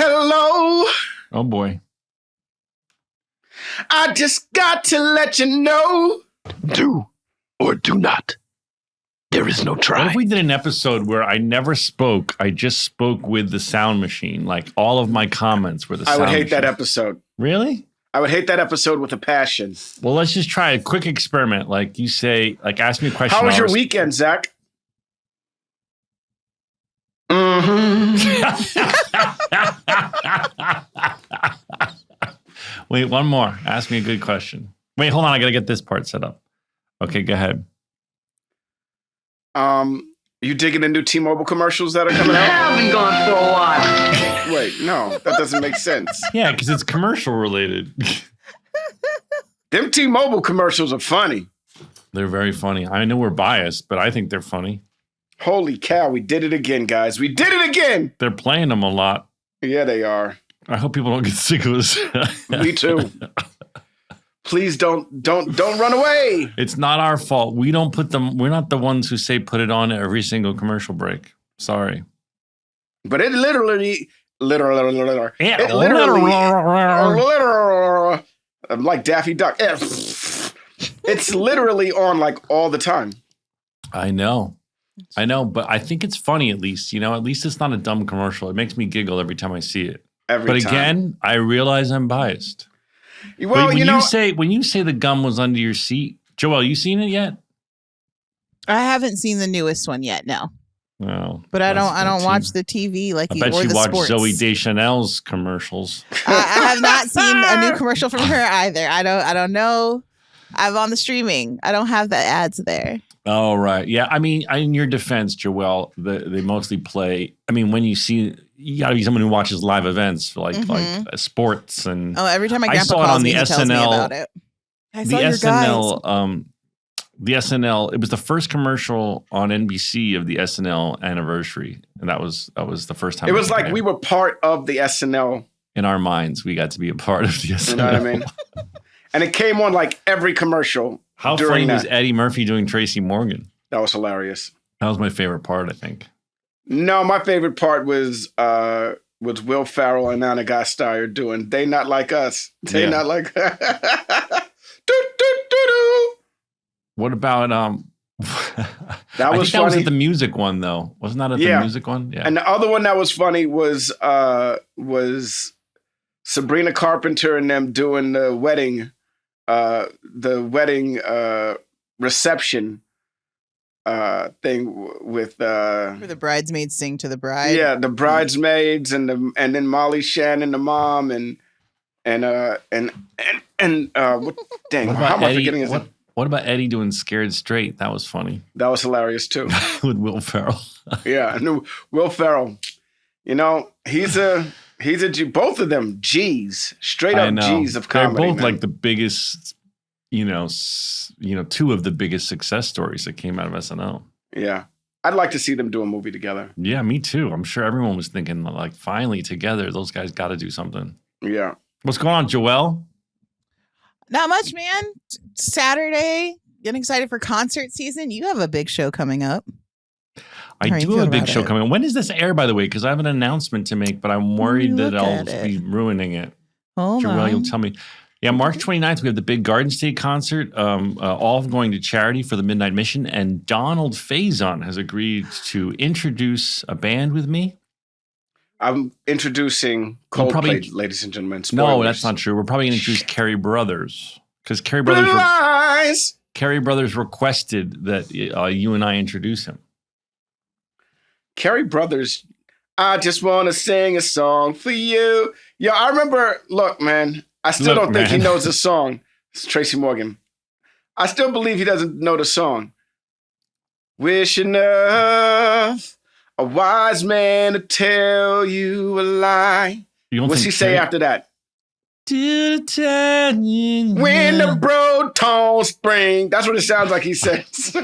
Hello. Oh, boy. I just got to let you know. Do or do not. There is no try. What if we did an episode where I never spoke? I just spoke with the sound machine. Like all of my comments were the sound machine. I would hate that episode. Really? I would hate that episode with a passion. Well, let's just try a quick experiment. Like you say, like ask me a question. How was your weekend, Zach? Wait, one more. Ask me a good question. Wait, hold on. I got to get this part set up. Okay, go ahead. You digging into T-Mobile commercials that are coming out? I haven't gone for a while. Wait, no, that doesn't make sense. Yeah, because it's commercial related. Them T-Mobile commercials are funny. They're very funny. I know we're biased, but I think they're funny. Holy cow, we did it again, guys. We did it again. They're playing them a lot. Yeah, they are. I hope people don't get sick of us. Me too. Please don't run away. It's not our fault. We don't put them. We're not the ones who say put it on every single commercial break. Sorry. But it literally, I'm like Daffy Duck. It's literally on like all the time. I know, but I think it's funny at least. At least it's not a dumb commercial. It makes me giggle every time I see it. But again, I realize I'm biased. Well, when you say the gum was under your seat, Joelle, you seen it yet? I haven't seen the newest one yet. No. No, but I don't watch the TV like you. I bet you watch Zooey Deschanel's commercials. I have not seen a new commercial from her either. I don't know. I'm on the streaming. I don't have the ads there. Oh, right. Yeah. I mean, in your defense, Joelle, they mostly play. I mean, when you see, you got to be someone who watches live events like sports and. Oh, every time my grandpa calls calls me, he tells me about it. I saw your guys. The SNL. It was the first commercial on NBC of the SNL anniversary, and that was the first time. It was like we were part of the SNL. In our minds, we got to be a part of the SNL. You know what I mean? And it came on like every commercial. How funny was Eddie Murphy doing Tracy Morgan? That was hilarious. That was my favorite part, I think. No, my favorite part was Will Ferrell and Anna Gasteyer doing "They Not Like Us." They not like. Do, do, do, do. What about That was funny. That was at the music one though. Wasn't that at the music one? Yeah. And the other one that was funny was Sabrina Carpenter and them doing the wedding reception thing with where the bridesmaids sing to the bride. Yeah, the bridesmaids and then Molly Shannon, the mom, and what, dang, how am I forgetting his name? What about Eddie doing Scared Straight? That was funny. That was hilarious too. With Will Ferrell. Yeah, I knew Will Ferrell. He's a G. Both of them G's, straight up G's of comedy. They're both man. like the biggest, two of the biggest success stories that came out of SNL. Yeah, I'd like to see them do a movie together. Yeah, me too. I'm sure everyone was thinking like, finally together, those guys got to do something. Yeah. What's going on, Joelle? Not much, man. Saturday, getting excited for concert season. You have a big show coming up. I do have a big show coming up. When does this air, by the way? Because I have an announcement to make, but I'm worried that I'll be ruining it. Hold on. Joelle, you'll tell me. Yeah, March 29th, we have the big Garden State concert, all going to charity for the Midnight Mission. And Donald Faison has agreed to introduce a band with me. I'm introducing Coldplay, ladies and gentlemen. Spoilers. No, that's not true. We're probably going to introduce Carrie Brothers. Because Carrie Brothers requested that you and I introduce him. Carrie Brothers, I just want to sing a song for you. Yo, I remember, look, man, I still don't think he knows the song. It's Tracy Morgan. I still believe he doesn't know the song. Wish enough a wise man to tell you a lie. What's he say after that? When the Broton spring. That's what it sounds like he says.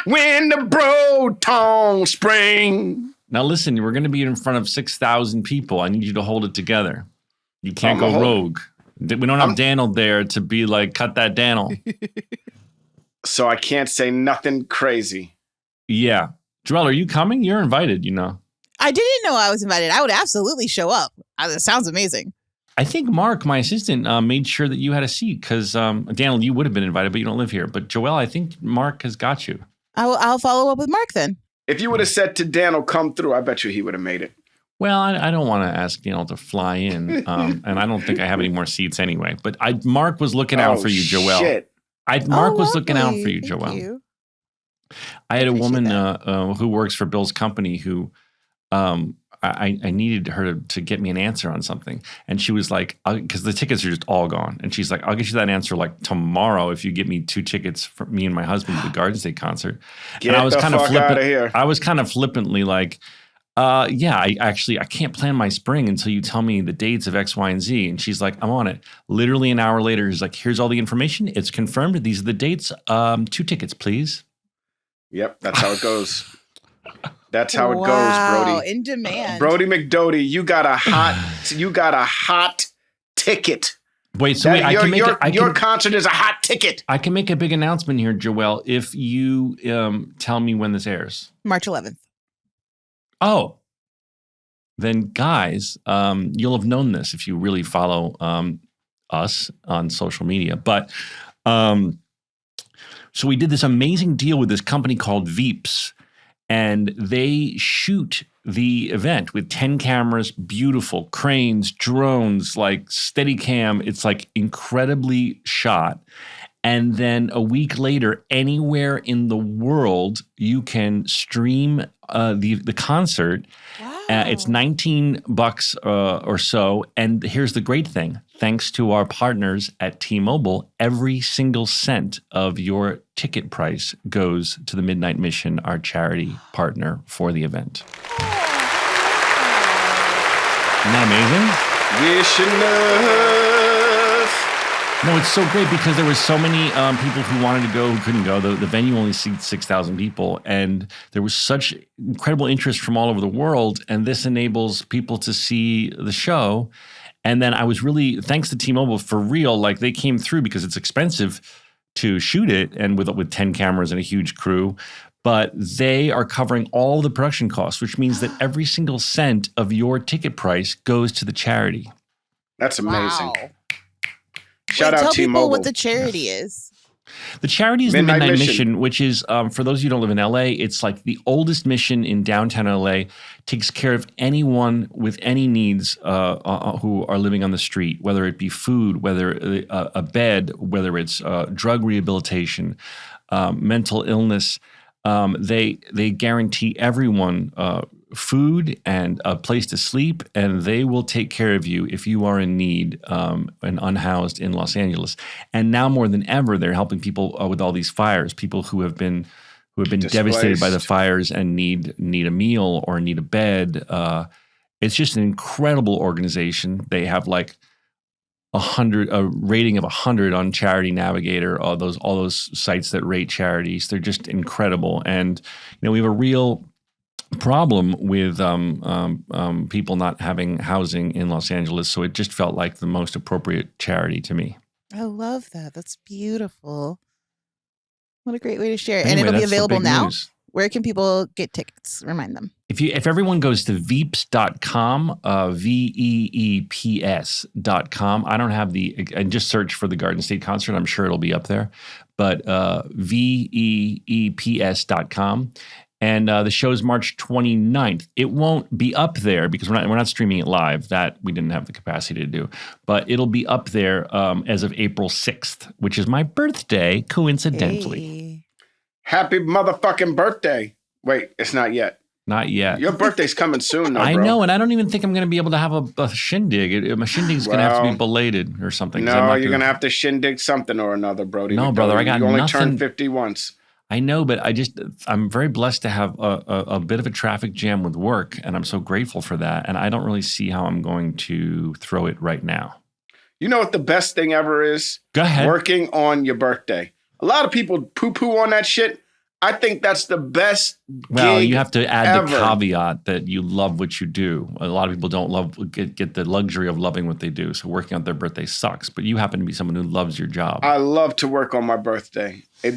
When the Broton spring. Now listen, we're going to be in front of 6,000 people. I need you to hold it together. You can't go rogue. We don't have Daniel there to be like, cut that Daniel. So I can't say nothing crazy. Yeah. Joelle, are you coming? You're invited, I didn't know I was invited. I would absolutely show up. It sounds amazing. I think Mark, my assistant, made sure that you had a seat because, Daniel, you would have been invited, but you don't live here. But Joelle, I think Mark has got you. I'll follow up with Mark then. If you would have said to Daniel, come through, I bet you he would have made it. Well, I don't want to ask Daniel to fly in, and I don't think I have any more seats anyway. But Mark was looking out for you, Joelle. Shit. Mark was looking out for you, Thank Joelle. you. I had a woman who works for Bill's company who I needed her to get me an answer on something. And she was like, because the tickets are just all gone. And she's like, I'll get you that answer like tomorrow if you get me 2 tickets for me and my husband to the Garden State concert. Get the fuck out of here. I was kind of flippantly like, yeah, I can't plan my spring until you tell me the dates of X, Y, and Z. And she's like, I'm on it. Literally an hour later, he's like, here's all the information. It's confirmed. These are the dates. 2 tickets, please. Yep, that's how it goes. That's how it goes, Brody. In demand. Brody McDody, you got a hot ticket. Wait, so your concert is a hot ticket. I can make a big announcement here, Joelle, if you tell me when this airs. March 11th. Oh, then guys, you'll have known this if you really follow us on social media. But so we did this amazing deal with this company called Veeps, and they shoot the event with 10 cameras, beautiful cranes, drones, like Steadicam. It's like incredibly shot. And then a week later, anywhere in the world, you can stream the concert. Wow. It's $19 or so. And here's the great thing. Thanks to our partners at T-Mobile, every single cent of your ticket price goes to the Midnight Mission, our charity partner for the event. Isn't that amazing? Wish enough. No, it's so great because there were so many people who wanted to go who couldn't go. The venue only seats 6,000 people, and there was such incredible interest from all over the world, and this enables people to see the show. And then I was really, thanks to T-Mobile, for real, like they came through because it's expensive to shoot it and with 10 cameras and a huge crew, but they are covering all the production costs, which means that every single cent of your ticket price goes to the charity. That's amazing. Wow. Shout out tell T-Mobile. people what the charity is. The charity is the Midnight Mission, which is, for those of you who don't live in LA, it's like the oldest mission in downtown LA, takes care of anyone with any needs who are living on the street, whether it be food, whether a bed, whether it's drug rehabilitation, mental illness. They guarantee everyone food and a place to sleep, and they will take care of you if you are in need and unhoused in Los Angeles. And now more than ever, they're helping people with all these fires, people who have been devastated by the fires and need a meal or need a bed. It's just an incredible organization. They have like a rating of 100 on Charity Navigator, all those sites that rate charities. They're just incredible. And we have a real problem with people not having housing in Los Angeles. So it just felt like the most appropriate charity to me. I love that. That's beautiful. What a great way to share it. Anyway, and it'll be available now. News. Where can people get tickets? Remind them. If everyone goes to veeps.com, veeps.com, I don't have and just search for the Garden State concert. I'm sure it'll be up there, but veeps.com. And the show's March 29th. It won't be up there because we're not streaming it live. That we didn't have the capacity to do. But it'll be up there as of April 6th, which is my birthday, coincidentally. Hey. Happy motherfucking birthday. Wait, it's not yet. Not yet. Your birthday's coming soon, though, I bro. know, and I don't even think I'm going to be able to have a shindig. My shindig's going to have to be belated or something. No, you're going to have to shindig something or another, Brody. No, brother, I got You only nothing. turned 50 once. I know, but I'm very blessed to have a bit of a traffic jam with work, and I'm so grateful for that. And I don't really see how I'm going to throw it right now. You know what the best thing ever is? Go ahead. Working on your birthday. A lot of people poo-poo on that shit. I think that's the best Well, gig you have to add ever. the caveat that you love what you do. A lot of people don't get the luxury of loving what they do, so working on their birthday sucks. But you happen to be someone who loves your job. I love to work on my birthday. I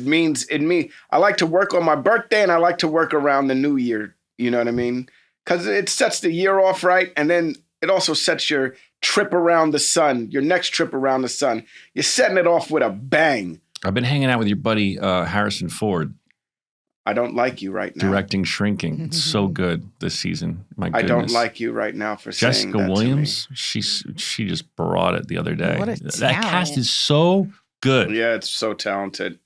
like to work on my birthday, and I like to work around the new year. You know what I mean? because it sets the year off right, and then it also sets your trip around the sun, your next trip around the sun. You're setting it off with a bang. I've been hanging out with your buddy Harrison Ford. I don't like you right now. Directing Shrinking. It's so good this season. My goodness. I don't like you right now for saying Jessica that Williams, she just brought it the other day. What a that cast is so good. Yeah, it's so talented.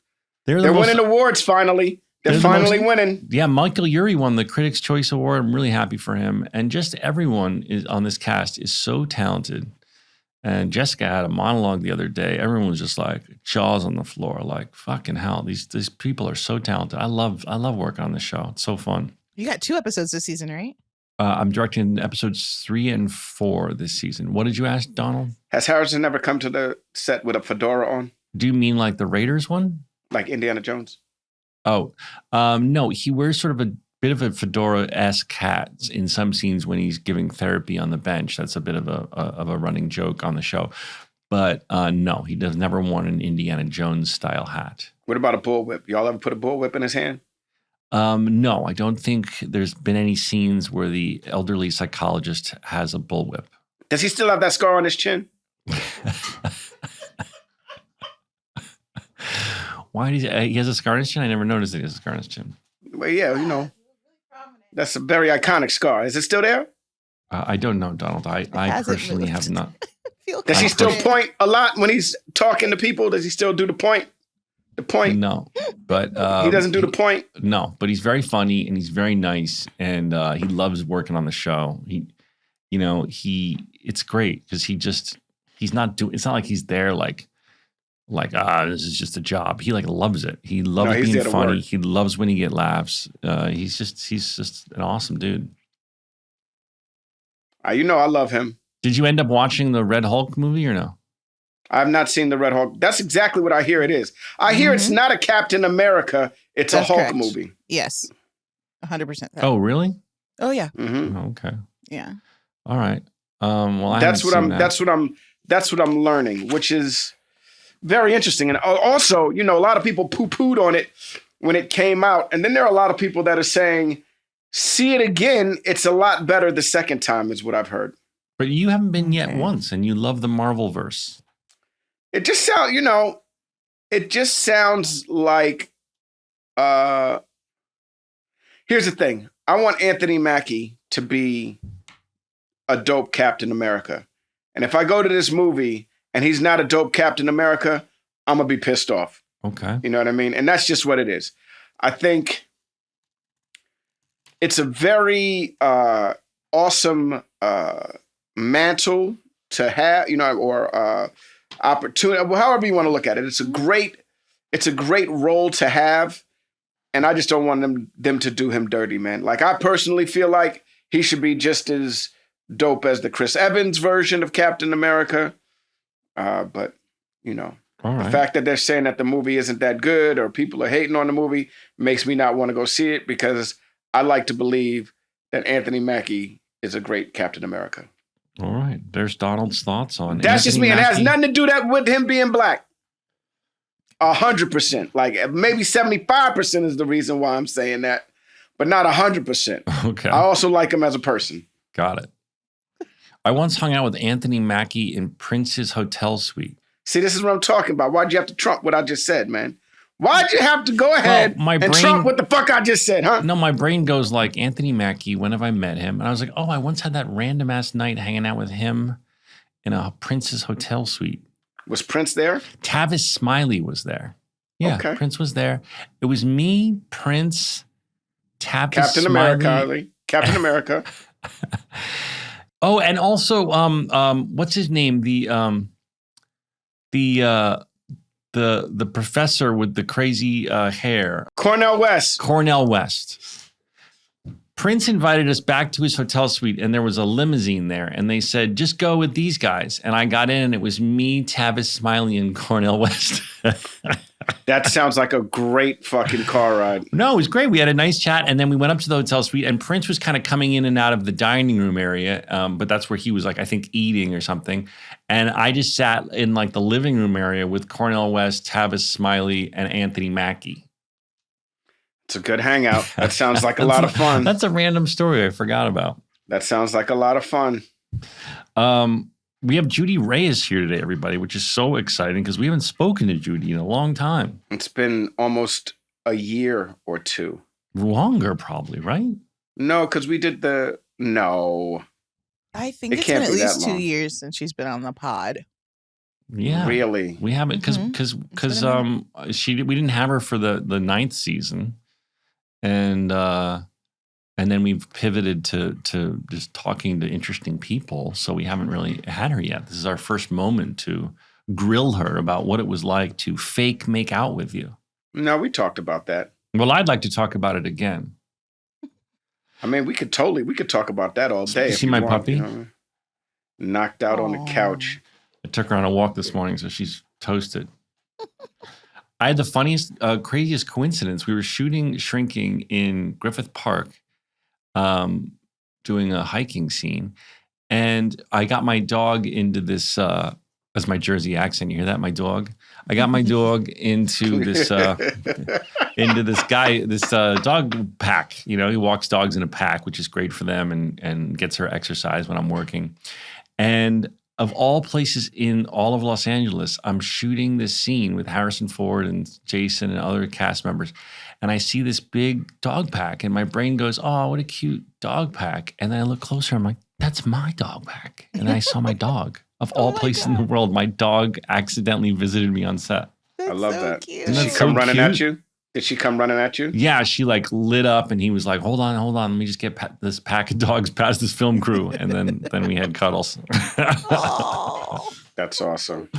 They're winning awards finally. They're finally winning. Yeah, Michael Urie won the Critics' Choice Award. I'm really happy for him. And just everyone is on this cast is so talented. And Jessica had a monologue the other day. Everyone was just like jaws on the floor, like fucking hell. These people are so talented. I love working on this show. It's so fun. You got 2 episodes this season, right? I'm directing episodes 3 and 4 this season. What did you ask, Donald? Has Harrison ever come to the set with a fedora on? Do you mean like the Raiders one? Like Indiana Jones? Oh, no. He wears sort of a bit of a fedora-esque hat in some scenes when he's giving therapy on the bench. That's a bit of a running joke on the show. But no, he does never worn an Indiana Jones style hat. What about a bullwhip? Y'all ever put a bullwhip in his hand? No, I don't think there's been any scenes where the elderly psychologist has a bullwhip. Does he still have that scar on his chin? Why does he has a scar on his chin? I never noticed that he has a scar on his chin. Well, yeah, that's a very iconic scar. Is it still there? I don't know, Donald. I personally have not. Does he still point a lot when he's talking to people? Does he still do the point? The point? No, but he doesn't do the point. No, but he's very funny and he's very nice and he loves working on the show. It's great because he's not doing. It's not like he's there like this is just a job. He loves it. He loves being funny. He loves when he get laughs. He's just an awesome dude. I love him. Did you end up watching the Red Hulk movie or no? I've not seen the Red Hulk. That's exactly what I hear it is. I hear it's not a Captain America. That's a Hulk correct. Movie. Yes. 100%. Oh, really? Oh, yeah. Mm-hmm. Oh, okay. Yeah. All right. Well, that's what I'm learning, which is very interesting. And also, a lot of people poo-pooed on it when it came out. And then there are a lot of people that are saying, see it again. It's a lot better the second time is what I've heard. But you haven't been yet once and you love the Marvel-verse. It just sounds like, here's the thing. I want Anthony Mackie to be a dope Captain America. And if I go to this movie and he's not a dope Captain America, I'm going to be pissed off. Okay. You know what I mean? And that's just what it is. I think it's a very awesome mantle to have, or opportunity, however you want to look at it. It's a great role to have. And I just don't want them to do him dirty, man. Like, I personally feel like he should be just as dope as the Chris Evans version of Captain America. But, the fact that they're saying that the movie isn't that good or people are hating on the movie makes me not want to go see it because I like to believe that Anthony Mackie is a great Captain America. All right. There's Donald's thoughts on That's Anthony just me. Mackie. And it has nothing to do that with him being black. 100%. Like maybe 75% is the reason why I'm saying that, but not 100%. Okay. I also like him as a person. Got it. I once hung out with Anthony Mackie in Prince's hotel suite. See, this is what I'm talking about. Why'd you have to trump what I just said, man? Why'd you have to go ahead and trump what the fuck I just said, huh? No, my brain goes like, Anthony Mackie, when have I met him? And I was like, oh, I once had that random ass night hanging out with him in a Prince's hotel suite. Was Prince there? Tavis Smiley was there. Yeah, okay. Prince was there. It was me, Prince, Tavis Captain Smiley. America, Captain America. Oh, and also, what's his name? The professor with the crazy hair. Cornel West. Cornel West. Prince invited us back to his hotel suite and there was a limousine there and they said, just go with these guys. And I got in and it was me, Tavis Smiley, and Cornel West. That sounds like a great fucking car ride. No, it was great. We had a nice chat and then we went up to the hotel suite and Prince was kind of coming in and out of the dining room area. But that's where he was like, I think eating or something. And I just sat in like the living room area with Cornel West, Tavis Smiley, and Anthony Mackie. It's a good hangout. That sounds like a lot of fun. That's a random story I forgot about. That sounds like a lot of fun. We have Judy Reyes here today, everybody, which is so exciting because we haven't spoken to Judy in a long time. It's been almost a year or two. Longer, probably, right? No, because we did no. I think it's been at least 2 years since she's been on the pod. Yeah, really. We haven't because we didn't have her for the 9th season, and then we've pivoted to just talking to interesting people. So we haven't really had her yet. This is our first moment to grill her about what it was like to fake make out with you. No, we talked about that. Well, I'd like to talk about it again. I mean, we could talk about that all day. You see my puppy? Knocked out on the couch. I took her on a walk this morning, so she's toasted. I had the funniest, craziest coincidence. We were shooting Shrinking in Griffith Park, doing a hiking scene, and I got my dog into this. That's my Jersey accent. You hear that? My dog. I got my dog into this dog pack. You know, he walks dogs in a pack, which is great for them and gets her exercise when I'm working. And of all places in all of Los Angeles, I'm shooting this scene with Harrison Ford and Jason and other cast members. And I see this big dog pack and my brain goes, oh, what a cute dog pack. And then I look closer. I'm like, that's my dog pack. And then I saw my dog. Of all places in the world, my dog accidentally visited me on set. That's I love so that. Cute. Did she come running at you? Did she come running at you? Yeah, she like lit up and he was like, hold on. Let me just get this pack of dogs past this film crew. And then we had cuddles. That's awesome.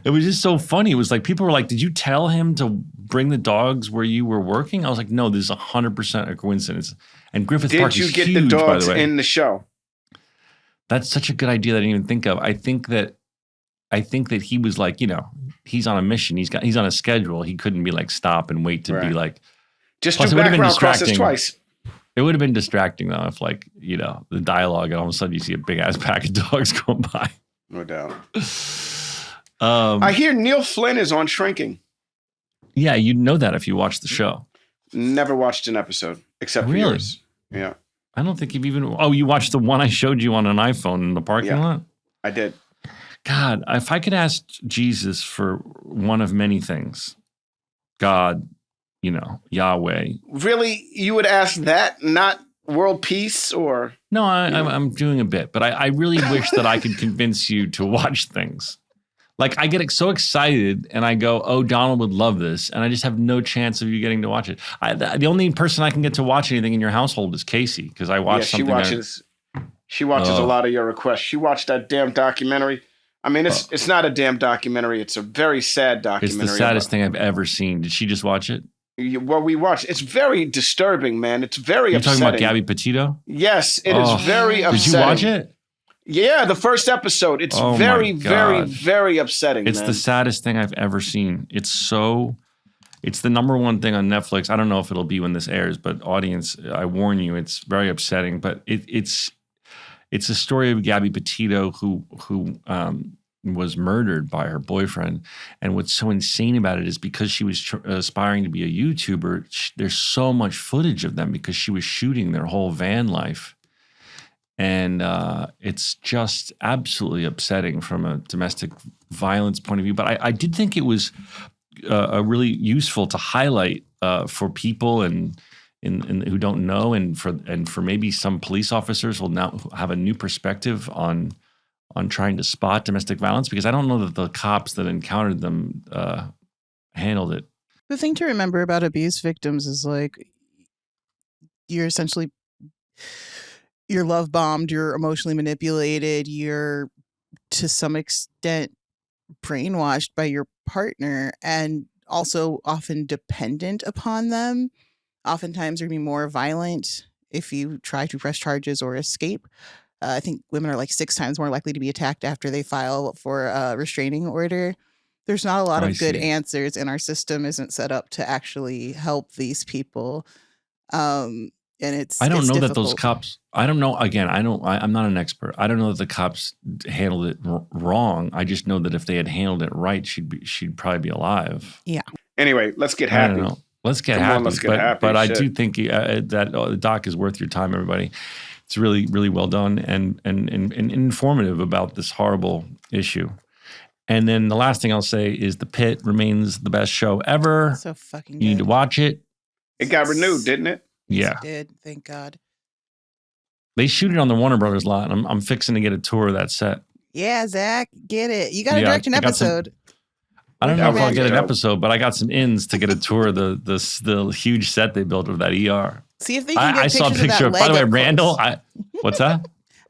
It was just so funny. It was like people were like, did you tell him to bring the dogs where you were working? I was like, no, this is 100% a coincidence. And Griffith Park is huge, by the way. Did you get the dogs in the show? That's such a good idea that I didn't even think of. I think that he was like, you know, he's on a mission. He's on a schedule. He couldn't be like stop and wait to be like. Just do background crosses twice. It would have been distracting though if like, you know, the dialogue and all of a sudden you see a big ass pack of dogs going by. No doubt. I hear Neil Flynn is on Shrinking. Yeah, you'd know that if you watched the show. Never watched an episode except for yours. Yeah. I don't think you've even. Oh, you watched the one I showed you on an iPhone in the parking lot? I did. God, if I could ask Jesus for one of many things, God, you know, Yahweh. Really? You would ask that, not world peace or? No, I'm doing a bit, but I really wish that I could convince you to watch things. Like I get so excited and I go, oh, Donald would love this. And I just have no chance of you getting to watch it. The only person I can get to watch anything in your household is Casey because I watch something. She watches a lot of your requests. She watched that damn documentary. I mean, it's not a damn documentary. It's a very sad documentary. It's the saddest thing I've ever seen. Did she just watch it? Well, we watched. It's very disturbing, man. It's very upsetting. You're talking about Gabby Petito? Yes, it is very upsetting. Did you watch it? Yeah, the first episode. It's very, very upsetting. It's the saddest thing I've ever seen. It's the number one thing on Netflix. I don't know if it'll be when this airs, but audience, I warn you, it's very upsetting. But it's a story of Gabby Petito who was murdered by her boyfriend. And what's so insane about it is because she was aspiring to be a YouTuber, there's so much footage of them because she was shooting their whole van life. And it's just absolutely upsetting from a domestic violence point of view. But I did think it was really useful to highlight for people and who don't know, and for maybe some police officers will now have a new perspective on trying to spot domestic violence, because I don't know that the cops that encountered them handled it. The thing to remember about abuse victims is like you're love bombed, you're emotionally manipulated, you're to some extent brainwashed by your partner and also often dependent upon them. Oftentimes you're going to be more violent if you try to press charges or escape. I think women are like 6 times more likely to be attacked after they file for a restraining order. There's not a lot of good answers, and our system isn't set up to actually help these people. And I don't know that those cops, I don't know. Again, I'm not an expert. I don't know that the cops handled it wrong. I just know that if they had handled it right, she'd probably be alive. Yeah. Anyway, let's get happy. Let's get Come happy. on, let's get happy. But I Shit. do think that the doc is worth your time, everybody. It's really, really well done and informative about this horrible issue. And then the last thing I'll say is The Pit remains the best show ever. So fucking good. You need to watch it. It got renewed, didn't it? Yeah. It did. Thank God. They shoot it on the Warner Brothers lot. I'm fixing to get a tour of that set. Yeah, Zach, get it. You got to direct an episode. I don't know if I'll That get an would be episode, but I got some ins to get a tour of the huge set they built of that ER. See if they can get I saw a picture of that by the way, leg up Randall. close. What's that?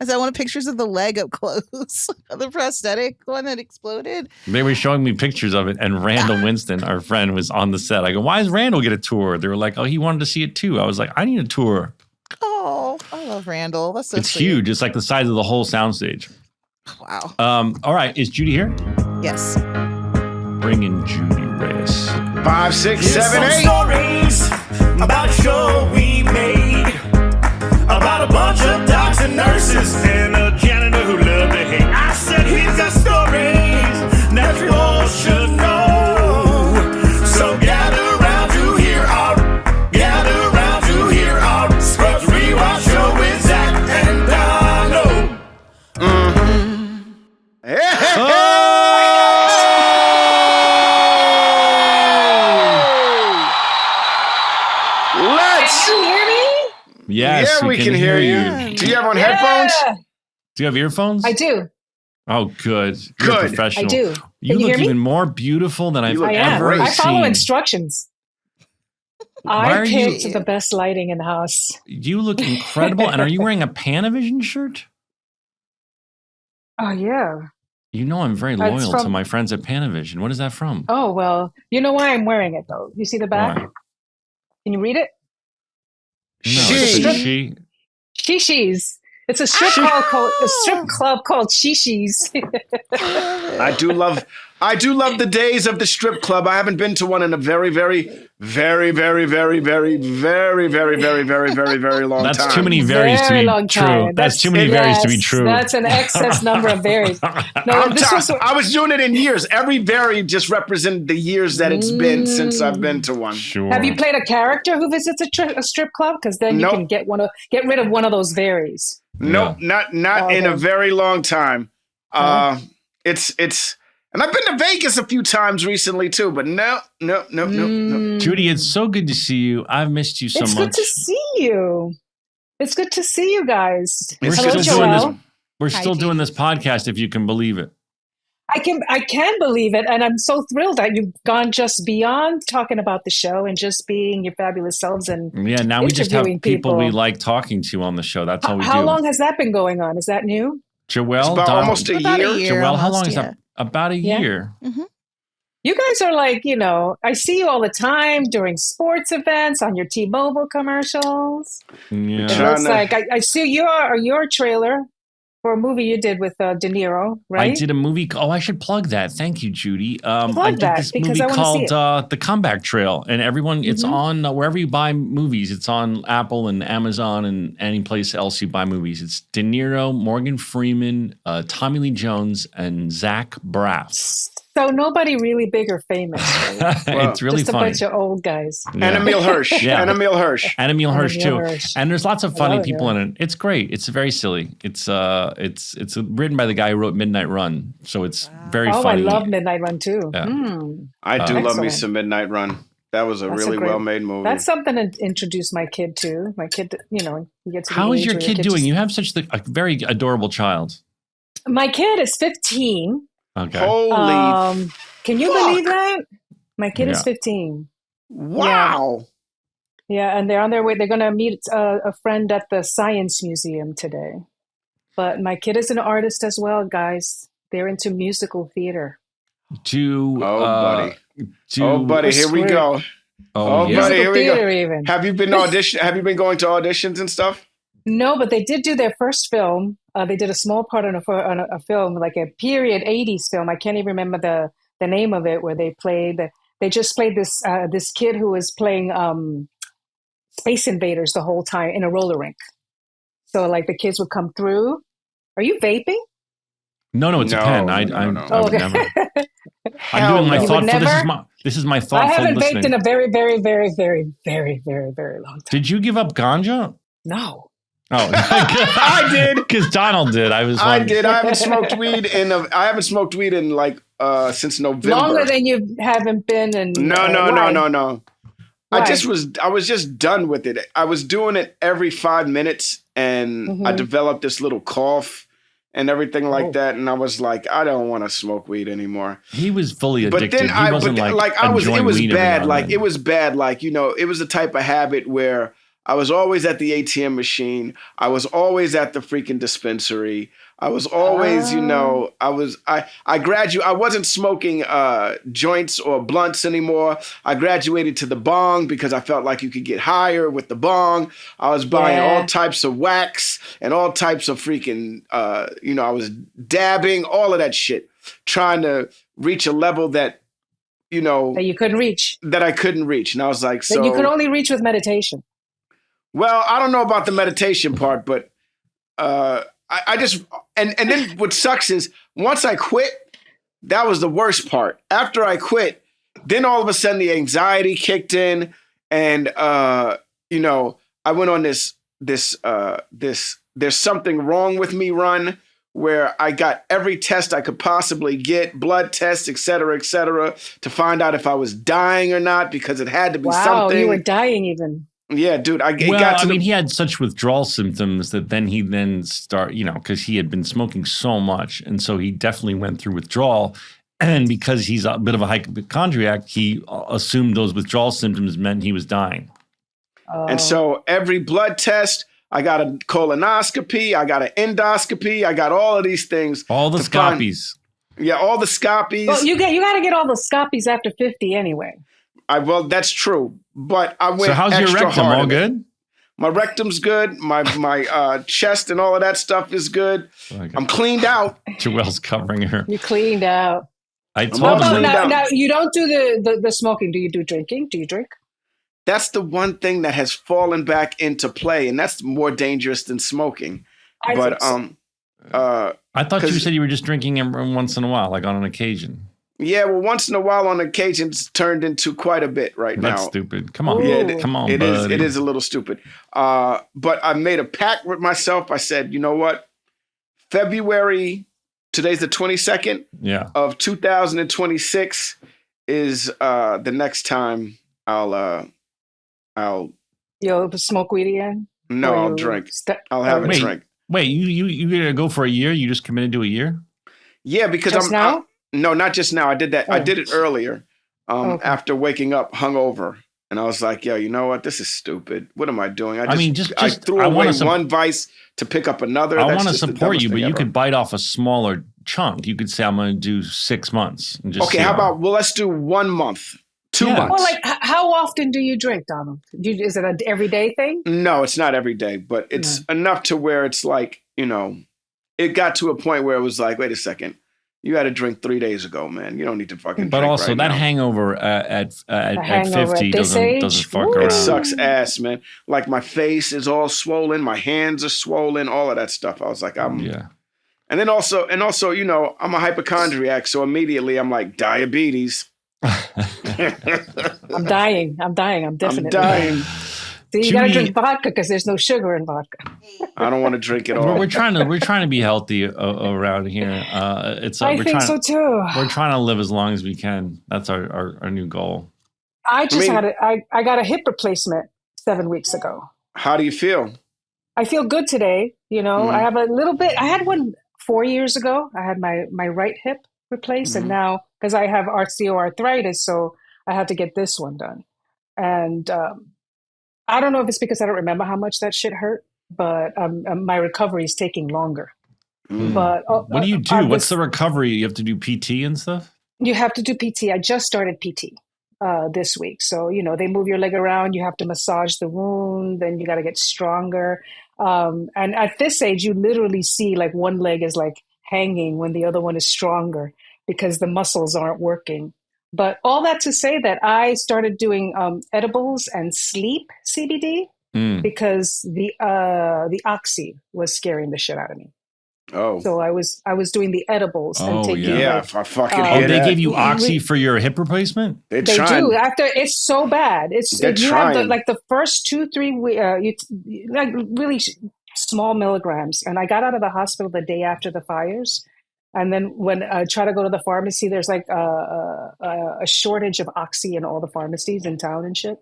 I want pictures of the leg up close. The prosthetic one that exploded. They were showing me pictures of it, and Randall Winston, our friend, was on the set. I go, why does Randall get a tour? They were like, oh, he wanted to see it too. I was like, I need a tour. Oh, I love Randall. That's so It's sweet. huge. It's like the size of the whole soundstage. Wow. All right. Is Judy here? Yes. Bring in Judy Reyes. 5, 6, Here's 7, some 8. stories about a show we made, about a bunch of docs and nurses and a janitor who loved to hate. I said he's got stories that you all should know. So gather round to hear our, Scrubs Rewatch Show with Zach and Donald. Let's. Can you hear me? Yes, Yeah, we can hear you. Do you have on headphones? Do you have earphones? I do. Oh, good. You're a Good. professional. I do. You Can you look hear me? even more beautiful than I've look I am. ever great. I follow seen. instructions. Why I are picked you- the best lighting in the house. You look incredible. And are you wearing a Panavision shirt? Oh, yeah. You know I'm very It's loyal to from- my friends at Panavision. What is that from? Oh, well, you know why I'm wearing it, though. You see the back? Why? Can you read it? No, She. it's she. Shishis. It's a strip club called Shishis. I do love the days of the strip club. I haven't been to one in a very long That's time. too many varies to Very be long true. time. That's too many varies to be Yes, true. That's an excess number of varies. No, I was doing it in years. Every vary just represented the years that it's been since I've been to one. Sure. Have you played a character who visits a strip club? Because then you Nope. can get rid of one of those varies. Nope, not in a very long time. It's and I've been to Vegas a few times recently too, but no. Judy, it's so good to see you. I've missed you so It's much. good to see you. It's good to see you guys. We're Hello, still doing this. Joelle. We're Hi, still doing Judy. this podcast, if you can believe it. I can believe it, and I'm so thrilled that you've gone just beyond talking about the show and just being your fabulous selves. And Yeah, now we just have Interviewing people we people. like talking to on the show. That's all we how do. long has that been going on? Is that new? Joelle, It's about almost a About year. a year. Joelle, how long almost, is yeah. that? About a Yeah. year. You guys are like, I see you all the time during sports events on your T-Mobile commercials. Yeah. It Trying looks to- like I see your trailer for a movie you did with De Niro, right? I did a movie. Oh, I should plug that. Thank you, Judy. I Plug did that, this because movie I wanna see called The Comeback Trail, and everyone, it's on wherever you buy movies. It's on Apple and Amazon and any place else you buy movies. It's De Niro, Morgan Freeman, Tommy Lee Jones, and Zach Braff. So nobody really big or famous, right? It's really Just a funny. bunch of old guys. Yeah. And Emil Hirsch. Yeah. And Emil Hirsch. And Emil Hirsch Emil too. Hirsch. And there's lots of funny love it, people in it. It's great. It's very silly. It's written by the guy who wrote Midnight Run, so it's very Oh, funny. I love Midnight Run too. Yeah. I do love me Excellent. some Midnight Run. That was a That's a really great- well-made movie. That's something to introduce my kid to. My kid, you get to. How the is age your where kid doing? just- You have such a very adorable child. My kid is 15. Okay. Holy Can you fuck. believe that? My kid is Yeah. 15. wow. Yeah, and they're on their way. They're going to meet a friend at the Science Museum today. But my kid is an artist as well, guys. They're into musical theater. Buddy. Do, Buddy, here we screwed. go. Oh, yeah. buddy, Musical here we go. theater, even. Have you been going to auditions and stuff? No, but they did do their first film. They did a small part on a film, like a period 80s film. I can't even remember the name of it, where they just played this kid who was playing Space Invaders the whole time in a roller rink. So like the kids would come through. Are you vaping? No, it's a No, pen. no, I no. would okay. never. I'm doing my You would thoughtful. never? This is my I thoughtful haven't listening. baked in a very, very, very, very, very, very, very long time. Did you give up ganja? No. Oh, I did. Because Donald did. I did. I haven't smoked weed in like since November. Longer than you haven't been in. No. Why? I was just done with it. I was doing it every 5 minutes, and I developed this little cough and everything like that. And I was like, I don't want to smoke weed anymore. He was fully addicted. But then it was bad. Like it was bad. Like, you know, it was a type of habit where I was always at the ATM machine. I was always at the freaking dispensary. I was always, you know, I wasn't smoking joints or blunts anymore. I graduated to the bong because I felt like you could get higher with the bong. I was buying all types of wax and all types of freaking, you know, I was dabbing, all of that shit, trying to reach a level that, you know. That you couldn't reach. That I couldn't reach. And I was like, so. That you could only reach with meditation. Well, I don't know about the meditation part, but I just and then what sucks is once I quit, that was the worst part. After I quit, then all of a sudden the anxiety kicked in, and you know, I went on this there's something wrong with me run where I got every test I could possibly get, blood tests, et cetera, to find out if I was dying or not, because it had to be something. Wow, you were dying even. Yeah, dude. He had such withdrawal symptoms that then he because he had been smoking so much. And so he definitely went through withdrawal. And because he's a bit of a hypochondriac, he assumed those withdrawal symptoms meant he was dying. And so every blood test, I got a colonoscopy, I got an endoscopy, I got all of these things. All the scopies. All the scopies. Well, you got to get all the scopies after 50 anyway. Well, that's true, but I went. So how's your rectum? All good? My rectum's good. My chest and all of that stuff is good. Okay. I'm cleaned out. Joelle's covering her. You cleaned out. I told you. Now you don't do the smoking. Do you do drinking? Do you drink? That's the one thing that has fallen back into play, and that's more dangerous than smoking. I thought you said you were just drinking once in a while, like on an occasion. Yeah, well, once in a while on occasion, it's turned into quite a bit now. That's stupid. Come on. Yeah, come on, It buddy. is a little stupid. But I made a pact with myself. I said, you know what? February, today's the 22nd of 2026 is the next time I'll You'll smoke weed again? No, I'll drink. I'll have a drink. Wait, you gonna go for a year? You just committed to a year? Yeah, because no, not just now. I did that. I did it earlier after waking up hungover. And I was like, yo, you know what? This is stupid. What am I doing? I threw away one vice to pick up another. I want to support you, but you could bite off a smaller chunk. You could say, I'm going to do 6 months. And just how about, let's do 1 month, 2 months. Well, like, how often do you drink, Donald? Is it an everyday thing? No, it's not every day, but it's enough to where it's like, you know, it got to a point where it was like, wait a second. You had a drink 3 days ago, man. You don't need to fucking. But drink also right that now. Hangover at 50 doesn't fuck around. It sucks ass, man. Like my face is all swollen, my hands are swollen, all of that stuff. I was like, And then also, you know, I'm a hypochondriac, so immediately I'm like diabetes. I'm dying. I'm definitely dying. So you gotta drink vodka because there's no sugar in vodka. I don't want to drink it all. We're trying to be healthy around here. I think so too. We're trying to live as long as we can. That's our new goal. I got a hip replacement 7 weeks ago. How do you feel? I feel good today. You know, I have a little bit. I had one 4 years ago. I had my right hip replaced, and now because I have osteoarthritis, so I had to get this one done. And I don't know if it's because I don't remember how much that shit hurt, but my recovery is taking longer. But what do you do? What's the recovery? You have to do PT and stuff? You have to do PT. I just started PT this week. So, you know, they move your leg around. You have to massage the wound. Then you got to get stronger. And at this age, you literally see like one leg is like hanging when the other one is stronger because the muscles aren't working. But all that to say that I started doing edibles and sleep CBD because the oxy was scaring the shit out of me. Oh. So I was doing the edibles and taking I fucking hear they that. gave you oxy for your hip replacement? They do. After it's so bad. You have the first 2-3 weeks, like really small milligrams. And I got out of the hospital the day after the fires. And then when I try to go to the pharmacy, there's like a shortage of oxy in all the pharmacies in town and shit.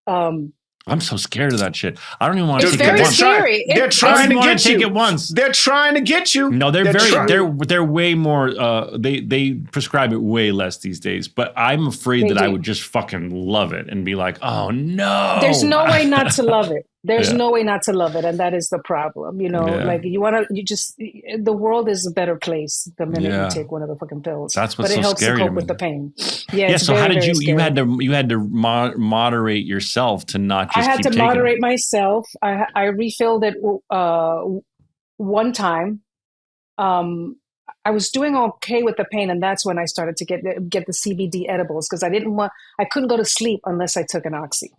I'm so scared of that shit. I don't even want to take it once. Scary. They're trying to get you. Take it once. They're trying to get you. No, they're way more. They prescribe it way less these days. But I'm afraid that I would just fucking love it and be like, oh no. There's no way not to love it. There's no way not to love it, and that is the problem. Like the world is a better place the minute you take one of the fucking pills. That's what's but it so helps scary to cope with the pain. Yeah. So how did you had to moderate yourself to not just? I had to moderate myself. I refilled it one time. I was doing okay with the pain, and that's when I started to get the CBD edibles because I couldn't go to sleep unless I took an oxy.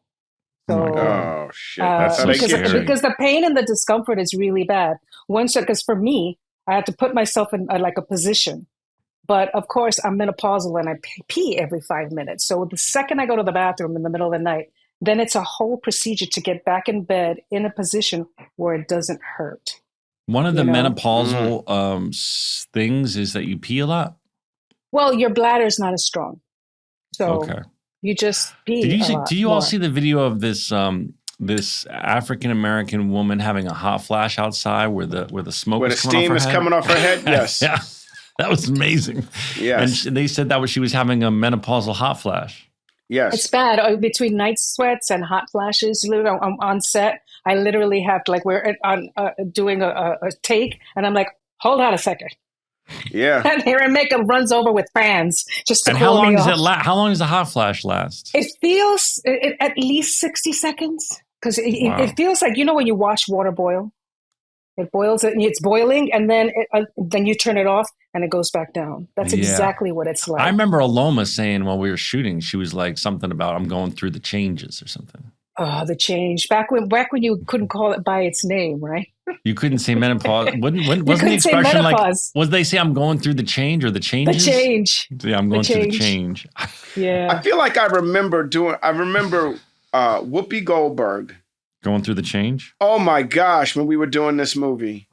So, oh shit! That's so scary. Because the pain and the discomfort is really bad. Because for me, I had to put myself in like a position. But of course, I'm menopausal and I pee every 5 minutes. So the second I go to the bathroom in the middle of the night, then it's a whole procedure to get back in bed in a position where it doesn't hurt. One of the menopausal things is that you pee a lot. Well, your bladder's not as strong, so you just pee. Did you all see the video of this this African American woman having a hot flash outside where the smoke where the steam is coming off her head? Yes, yeah, that was amazing. Yes, and they said that she was having a menopausal hot flash. Yes, it's bad between night sweats and hot flashes. Literally, on set, I literally have to we're on doing a take, and I'm like, hold on a second. Yeah, and hair and makeup runs over with fans just to. And how long does it last? How long does the hot flash last? It feels at least 60 seconds because it feels like when you watch water boil. It boils it, and it's boiling, and then then you turn it off, and it goes back down. That's exactly what it's like. I remember Aloma saying while we were shooting, she was like something about I'm going through the changes or something. Oh, the change back when you couldn't call it by its name, right? You couldn't say menopause. Wasn't the expression like? Was they say I'm going through the change or the changes? The change. Yeah, I'm going through the change. Yeah. I feel like I remember Whoopi Goldberg. Going through the change? Oh my gosh, when we were doing this movie.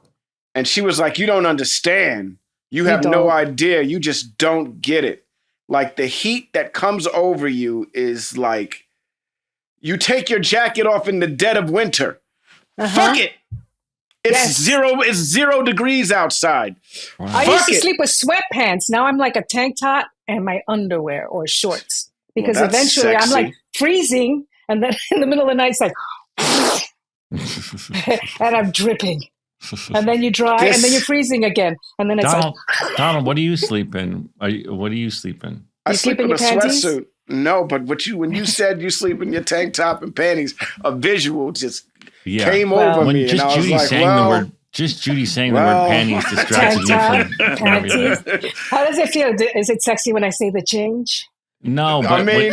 And she was like, you don't understand. You have no idea. You just don't get it. Like the heat that comes over you is like, you take your jacket off in the dead of winter. Fuck it. It's 0 degrees outside. Wow. I used to sleep with sweatpants. Now I'm like a tank top and my underwear or shorts. Because eventually I'm like freezing. And then in the middle of the night, it's like, and I'm dripping. And then you dry, and then you're freezing again. And then it's Donald, what do you sleep in? What do you sleep in? I sleep in a sweatsuit. No, but when you said you sleep in your tank top and panties, a visual just came over me. Just and I Judy was like, saying the word. Just Judy saying the word panties distracted me from panties. How does it feel? Is it sexy when I say the change? No, but I mean,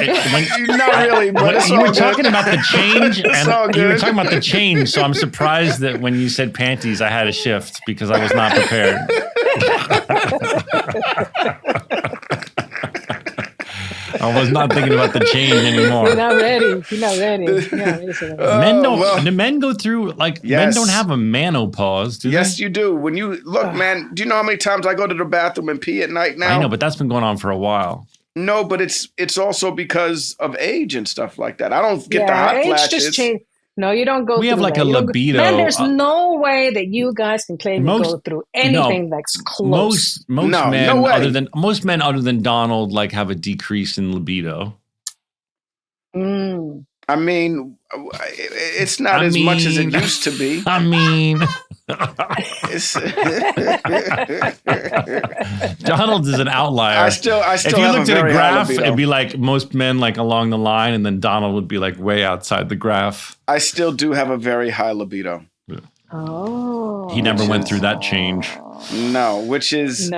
not really. But you were talking about the change, and you were talking about the change. So I'm surprised that when you said panties, I had a shift because I was not prepared. I was not thinking about the change anymore. You're not ready. Men go through men don't have a menopause, do they? Yes, you do. When you look, man, do you know how many times I go to the bathroom and pee at night now? I know, but that's been going on for a while. No, but it's also because of age and stuff like that. I don't get the hot flashes. Just changed. No, you don't go. We have like a libido. Man, there's no way that you guys can claim to go through anything that's close. Most men other than Donald have a decrease in libido. I mean, it's not as much as it used to be. I mean, Donald is an outlier. I still. If you looked at a graph, it'd be like most men along the line, and then Donald would be way outside the graph. I still do have a very high libido. Yeah. Oh, he never went through that change. No, which is